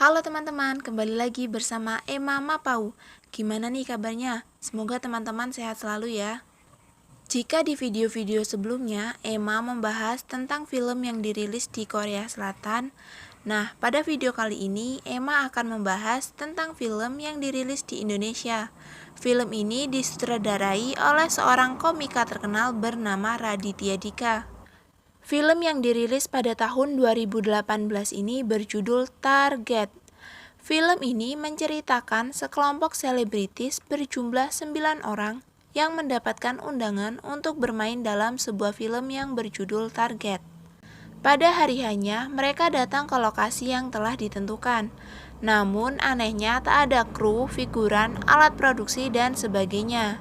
Halo teman-teman, kembali lagi bersama Emma Mapau. Gimana nih kabarnya? Semoga teman-teman sehat selalu ya. Jika di video-video sebelumnya, Emma membahas tentang film yang dirilis di Korea Selatan. Nah, pada video kali ini, Emma akan membahas tentang film yang dirilis di Indonesia. Film ini disutradarai oleh seorang komika terkenal bernama Raditya Dika. Film yang dirilis pada tahun 2018 ini berjudul Target. Film ini menceritakan sekelompok selebritis berjumlah 9 orang yang mendapatkan undangan untuk bermain dalam sebuah film yang berjudul Target. Pada hari hanya, mereka datang ke lokasi yang telah ditentukan. Namun anehnya tak ada kru, figuran, alat produksi, dan sebagainya.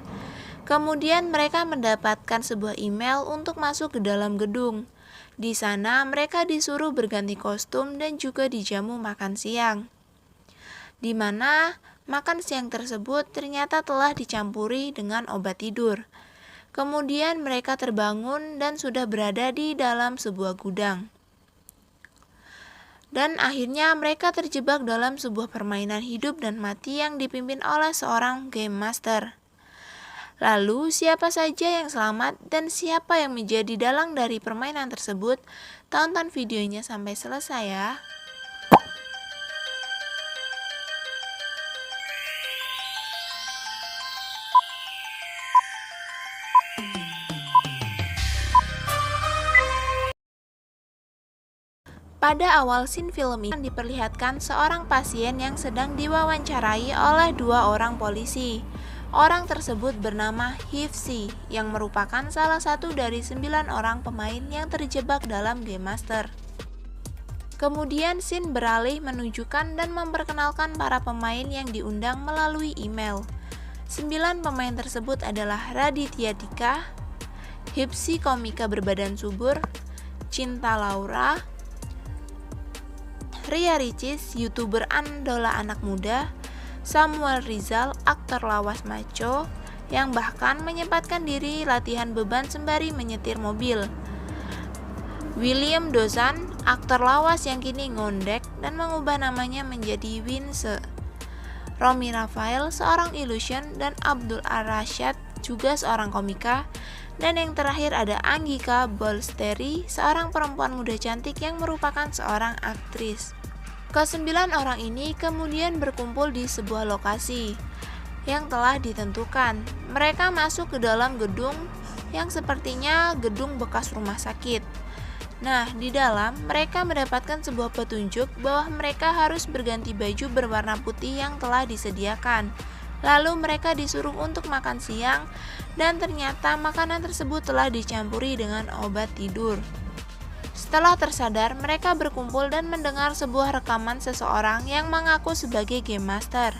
Kemudian mereka mendapatkan sebuah email untuk masuk ke dalam gedung. Di sana mereka disuruh berganti kostum dan juga dijamu makan siang. Di mana makan siang tersebut ternyata telah dicampuri dengan obat tidur. Kemudian mereka terbangun dan sudah berada di dalam sebuah gudang. Dan akhirnya mereka terjebak dalam sebuah permainan hidup dan mati yang dipimpin oleh seorang game master. Lalu, siapa saja yang selamat dan siapa yang menjadi dalang dari permainan tersebut? Tonton videonya sampai selesai ya. Pada awal scene film ini diperlihatkan seorang pasien yang sedang diwawancarai oleh dua orang polisi. Orang tersebut bernama Hifsi, yang merupakan salah satu dari 9 orang pemain yang terjebak dalam Game Master. Kemudian scene beralih menunjukkan dan memperkenalkan para pemain yang diundang melalui email. 9 pemain tersebut adalah Raditya Dika, Hifsi komika berbadan subur, Cinta Laura, Ria Ricis, YouTuber andola anak muda, Samuel Rizal, aktor lawas maco, yang bahkan menyempatkan diri latihan beban sembari menyetir mobil. William Dozan, aktor lawas yang kini ngondek dan mengubah namanya menjadi Winse. Romy Rafael, seorang illusion, dan Abdul Arsyad, juga seorang komika. Dan yang terakhir ada Anggika Bolsteri, seorang perempuan muda cantik yang merupakan seorang aktris. Ke-9 orang ini kemudian berkumpul di sebuah lokasi yang telah ditentukan. Mereka masuk ke dalam gedung yang sepertinya gedung bekas rumah sakit. Nah, di dalam mereka mendapatkan sebuah petunjuk bahwa mereka harus berganti baju berwarna putih yang telah disediakan. Lalu mereka disuruh untuk makan siang dan ternyata makanan tersebut telah dicampuri dengan obat tidur. Setelah tersadar, mereka berkumpul dan mendengar sebuah rekaman seseorang yang mengaku sebagai Game Master.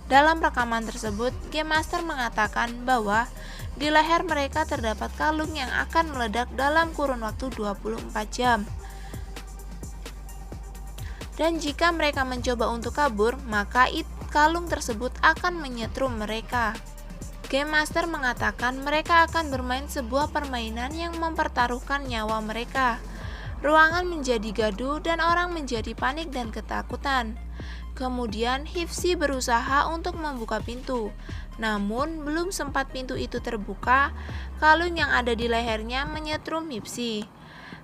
Dalam rekaman tersebut, Game Master mengatakan bahwa di leher mereka terdapat kalung yang akan meledak dalam kurun waktu 24 jam. Dan jika mereka mencoba untuk kabur, maka kalung tersebut akan menyetrum mereka. Game Master mengatakan mereka akan bermain sebuah permainan yang mempertaruhkan nyawa mereka. Ruangan menjadi gaduh dan orang menjadi panik dan ketakutan. Kemudian Hifsi berusaha untuk membuka pintu. Namun belum sempat pintu itu terbuka, kalung yang ada di lehernya menyetrum Hifsi.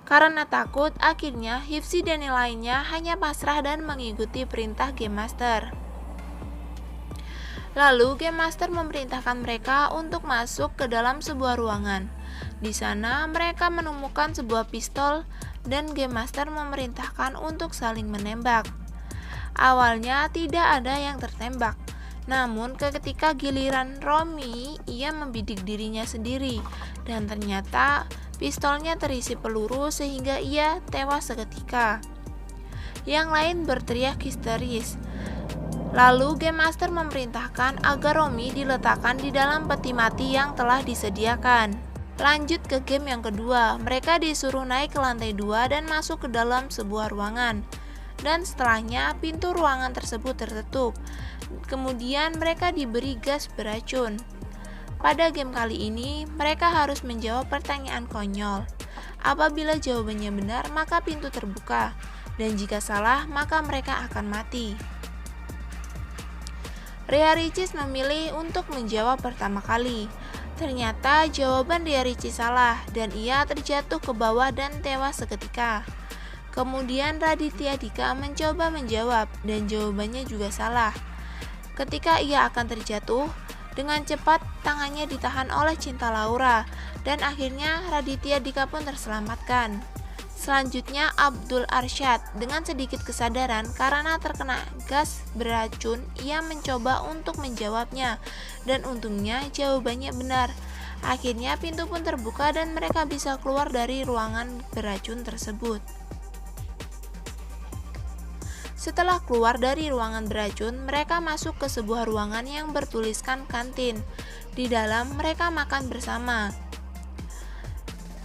Karena takut, akhirnya Hifsi dan yang lainnya hanya pasrah dan mengikuti perintah Game Master. Lalu Game Master memerintahkan mereka untuk masuk ke dalam sebuah ruangan. Di sana mereka menemukan sebuah pistol dan Game Master memerintahkan untuk saling menembak. Awalnya tidak ada yang tertembak. Namun ketika giliran Romy, ia membidik dirinya sendiri dan ternyata pistolnya terisi peluru sehingga ia tewas seketika. Yang lain berteriak histeris. Lalu Game Master memerintahkan agar Romy diletakkan di dalam peti mati yang telah disediakan. Lanjut ke game yang kedua, mereka disuruh naik ke lantai 2 dan masuk ke dalam sebuah ruangan. Dan setelahnya pintu ruangan tersebut tertutup. Kemudian mereka diberi gas beracun. Pada game kali ini, mereka harus menjawab pertanyaan konyol. Apabila jawabannya benar, maka pintu terbuka. dan jika salah maka mereka akan mati. Ria Ricis memilih untuk menjawab pertama kali. Ternyata jawaban Ria Ricis salah dan ia terjatuh ke bawah dan tewas seketika. Kemudian Raditya Dika mencoba menjawab dan jawabannya juga salah. Ketika ia akan terjatuh, dengan cepat tangannya ditahan oleh Cinta Laura dan akhirnya Raditya Dika pun terselamatkan. Selanjutnya Abdul Arsyad dengan sedikit kesadaran karena terkena gas beracun, ia mencoba untuk menjawabnya dan untungnya jawabannya benar. Akhirnya pintu pun terbuka dan mereka bisa keluar dari ruangan beracun tersebut. Setelah keluar dari ruangan beracun, mereka masuk ke sebuah ruangan yang bertuliskan kantin. Di dalam mereka makan bersama.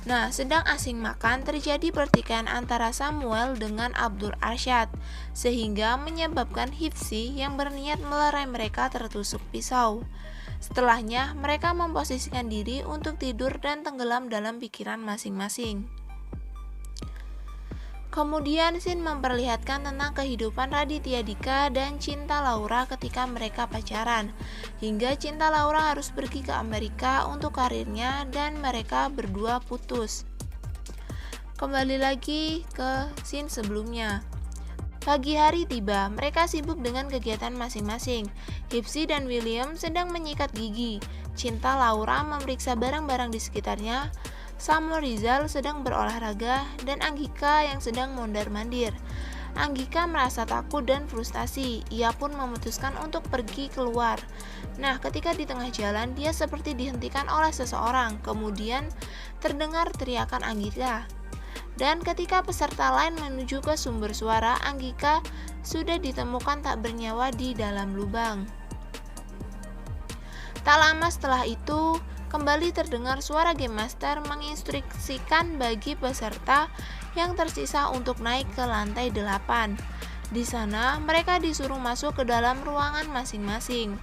Nah, sedang asing makan terjadi pertikaian antara Samuel dengan Abdul Arsyad, sehingga menyebabkan Hifzi yang berniat melerai mereka tertusuk pisau. Setelahnya, mereka memposisikan diri untuk tidur dan tenggelam dalam pikiran masing-masing. Kemudian scene memperlihatkan tentang kehidupan Raditya Dika dan Cinta Laura ketika mereka pacaran, hingga Cinta Laura harus pergi ke Amerika untuk karirnya dan mereka berdua putus. Kembali lagi ke scene sebelumnya. Pagi hari tiba, mereka sibuk dengan kegiatan masing-masing. Hifzi dan William sedang menyikat gigi. Cinta Laura memeriksa barang-barang di sekitarnya. Samuel Rizal sedang berolahraga dan Anggika yang sedang mondar-mandir. Anggika merasa takut dan frustasi. Ia pun memutuskan untuk pergi keluar. Nah, ketika di tengah jalan, dia seperti dihentikan oleh seseorang. Kemudian terdengar teriakan Anggika. Dan ketika peserta lain menuju ke sumber suara, Anggika sudah ditemukan tak bernyawa di dalam lubang. Tak lama setelah itu, kembali terdengar suara Game Master menginstruksikan bagi peserta yang tersisa untuk naik ke lantai 8. Di sana, mereka disuruh masuk ke dalam ruangan masing-masing.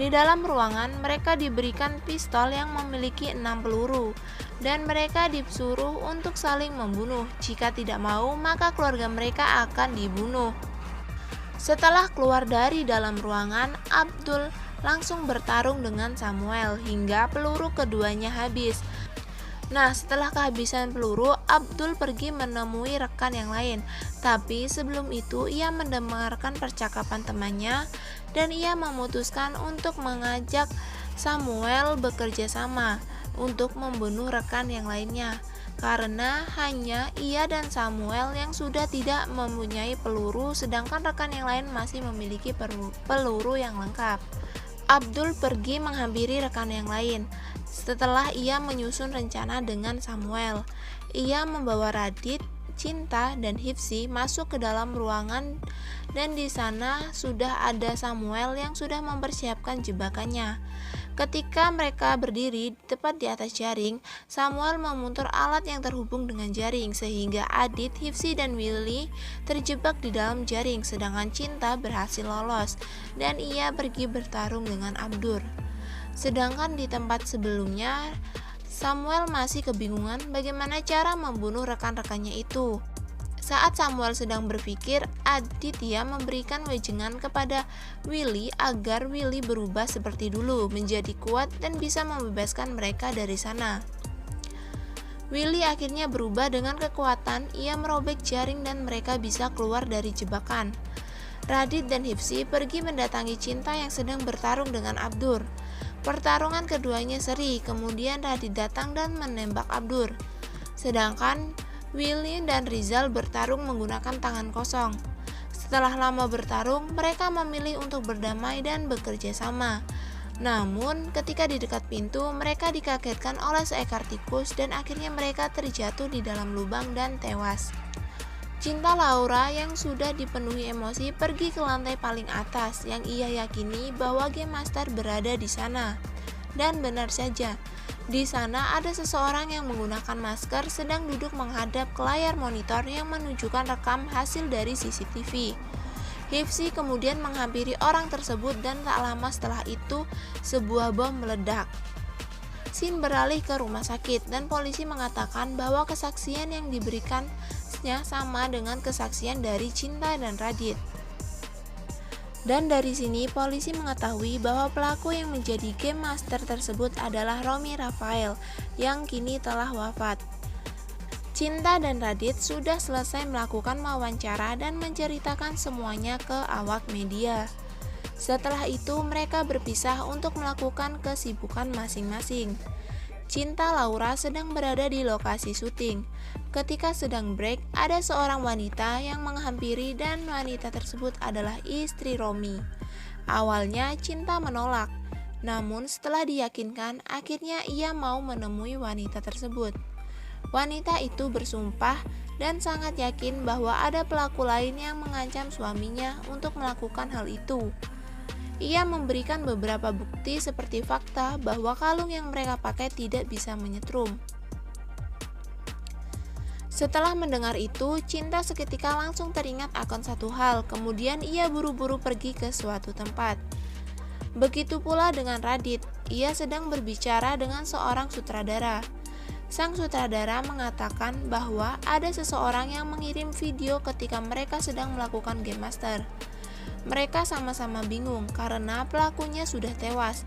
Di dalam ruangan, mereka diberikan pistol yang memiliki 6 peluru, dan mereka disuruh untuk saling membunuh. Jika tidak mau, maka keluarga mereka akan dibunuh. Setelah keluar dari dalam ruangan, Abdul langsung bertarung dengan Samuel hingga peluru keduanya habis. Nah, setelah kehabisan peluru, Abdul pergi menemui rekan yang lain. Tapi sebelum itu, ia mendengarkan percakapan temannya dan ia memutuskan untuk mengajak Samuel bekerja sama untuk membunuh rekan yang lainnya. Karena hanya ia dan Samuel yang sudah tidak mempunyai peluru, sedangkan rekan yang lain masih memiliki peluru yang lengkap. Abdul pergi menghampiri rekan yang lain. Setelah ia menyusun rencana dengan Samuel, ia membawa Radit, Cinta, dan Hifzi masuk ke dalam ruangan dan di sana sudah ada Samuel yang sudah mempersiapkan jebakannya. Ketika mereka berdiri tepat di atas jaring, Samuel memutar alat yang terhubung dengan jaring sehingga Adit, Hifzi, dan Willy terjebak di dalam jaring, sedangkan Cinta berhasil lolos dan ia pergi bertarung dengan Abdur. Sedangkan di tempat sebelumnya, Samuel masih kebingungan bagaimana cara membunuh rekan-rekannya itu. Saat Samuel sedang berpikir, Aditya memberikan wejangan kepada Willy agar Willy berubah seperti dulu, menjadi kuat dan bisa membebaskan mereka dari sana. Willy akhirnya berubah dengan kekuatan, ia merobek jaring dan mereka bisa keluar dari jebakan. Radit dan Hifzi pergi mendatangi Cinta yang sedang bertarung dengan Abdur. Pertarungan keduanya seri, kemudian Radit datang dan menembak Abdur. Sedangkan Willy dan Rizal bertarung menggunakan tangan kosong. Setelah lama bertarung, mereka memilih untuk berdamai dan bekerja sama. Namun, ketika di dekat pintu, mereka dikagetkan oleh seekor tikus dan akhirnya mereka terjatuh di dalam lubang dan tewas. Cinta Laura yang sudah dipenuhi emosi pergi ke lantai paling atas yang ia yakini bahwa Game Master berada di sana. Dan benar saja, di sana ada seseorang yang menggunakan masker sedang duduk menghadap ke layar monitor yang menunjukkan rekam hasil dari CCTV. Hifzi kemudian menghampiri orang tersebut dan tak lama setelah itu sebuah bom meledak. Scene beralih ke rumah sakit dan polisi mengatakan bahwa kesaksian yang diberikan persisnya sama dengan kesaksian dari Cinta dan Radit. Dan dari sini polisi mengetahui bahwa pelaku yang menjadi game master tersebut adalah Romy Rafael yang kini telah wafat. Cinta dan Radit sudah selesai melakukan wawancara dan menceritakan semuanya ke awak media. Setelah itu mereka berpisah untuk melakukan kesibukan masing-masing. Cinta Laura sedang berada di lokasi syuting. Ketika sedang break, ada seorang wanita yang menghampiri dan wanita tersebut adalah istri Romy. Awalnya Cinta menolak, namun setelah diyakinkan, akhirnya ia mau menemui wanita tersebut. Wanita itu bersumpah dan sangat yakin bahwa ada pelaku lain yang mengancam suaminya untuk melakukan hal itu. Ia memberikan beberapa bukti seperti fakta bahwa kalung yang mereka pakai tidak bisa menyetrum. Setelah mendengar itu, Cinta seketika langsung teringat akan satu hal, kemudian ia buru-buru pergi ke suatu tempat. Begitu pula dengan Radit, ia sedang berbicara dengan seorang sutradara. Sang sutradara mengatakan bahwa ada seseorang yang mengirim video ketika mereka sedang melakukan Game Master. Mereka sama-sama bingung karena pelakunya sudah tewas.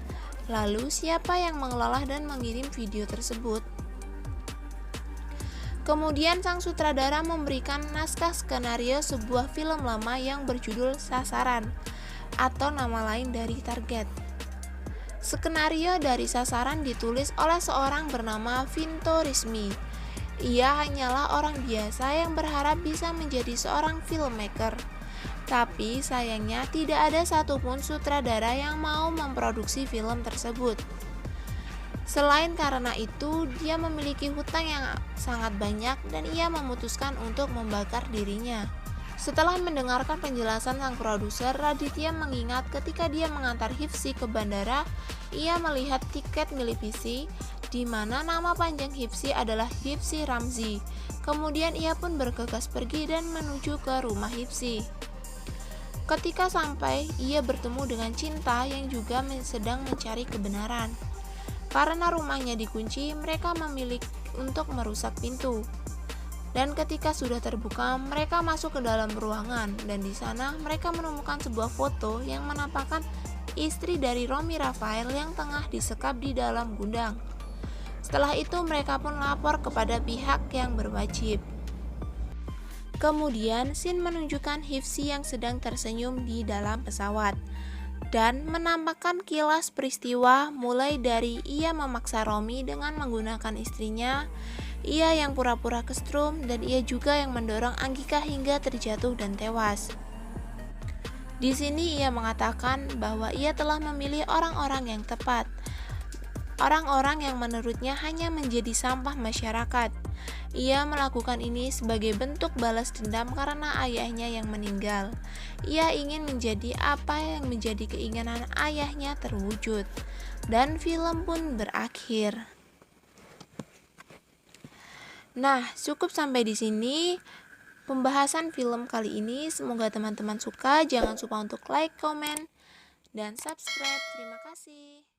Lalu siapa yang mengelola dan mengirim video tersebut? Kemudian sang sutradara memberikan naskah skenario sebuah film lama yang berjudul Sasaran atau nama lain dari Target. Skenario dari Sasaran ditulis oleh seorang bernama Vinto Rismi. Ia hanyalah orang biasa yang berharap bisa menjadi seorang filmmaker. Tapi sayangnya tidak ada satupun sutradara yang mau memproduksi film tersebut. Selain karena itu, dia memiliki hutang yang sangat banyak dan ia memutuskan untuk membakar dirinya. Setelah mendengarkan penjelasan sang produser, Raditya mengingat ketika dia mengantar Hifsi ke bandara, ia melihat tiket milik Hifsi, di mana nama panjang Hifsi adalah Hifsi Ramzi. Kemudian ia pun bergegas pergi dan menuju ke rumah Hifsi. Ketika sampai, ia bertemu dengan Cinta yang juga sedang mencari kebenaran. Karena rumahnya dikunci, mereka memilih untuk merusak pintu. Dan ketika sudah terbuka, mereka masuk ke dalam ruangan dan di sana mereka menemukan sebuah foto yang menampakkan istri dari Romy Rafael yang tengah disekap di dalam gudang. Setelah itu mereka pun lapor kepada pihak yang berwajib. Kemudian scene menunjukkan Hifsi yang sedang tersenyum di dalam pesawat dan menampakkan kilas peristiwa mulai dari ia memaksa Romy dengan menggunakan istrinya, ia yang pura-pura kestrum, dan ia juga yang mendorong Anggika hingga terjatuh dan tewas. Di sini ia mengatakan bahwa ia telah memilih orang-orang yang tepat, orang-orang yang menurutnya hanya menjadi sampah masyarakat. Ia melakukan ini sebagai bentuk balas dendam karena ayahnya yang meninggal. Ia ingin menjadi apa yang menjadi keinginan ayahnya terwujud. Dan film pun berakhir. Nah, cukup sampai di sini pembahasan film kali ini. Semoga teman-teman suka. Jangan lupa untuk like, komen, dan subscribe. Terima kasih.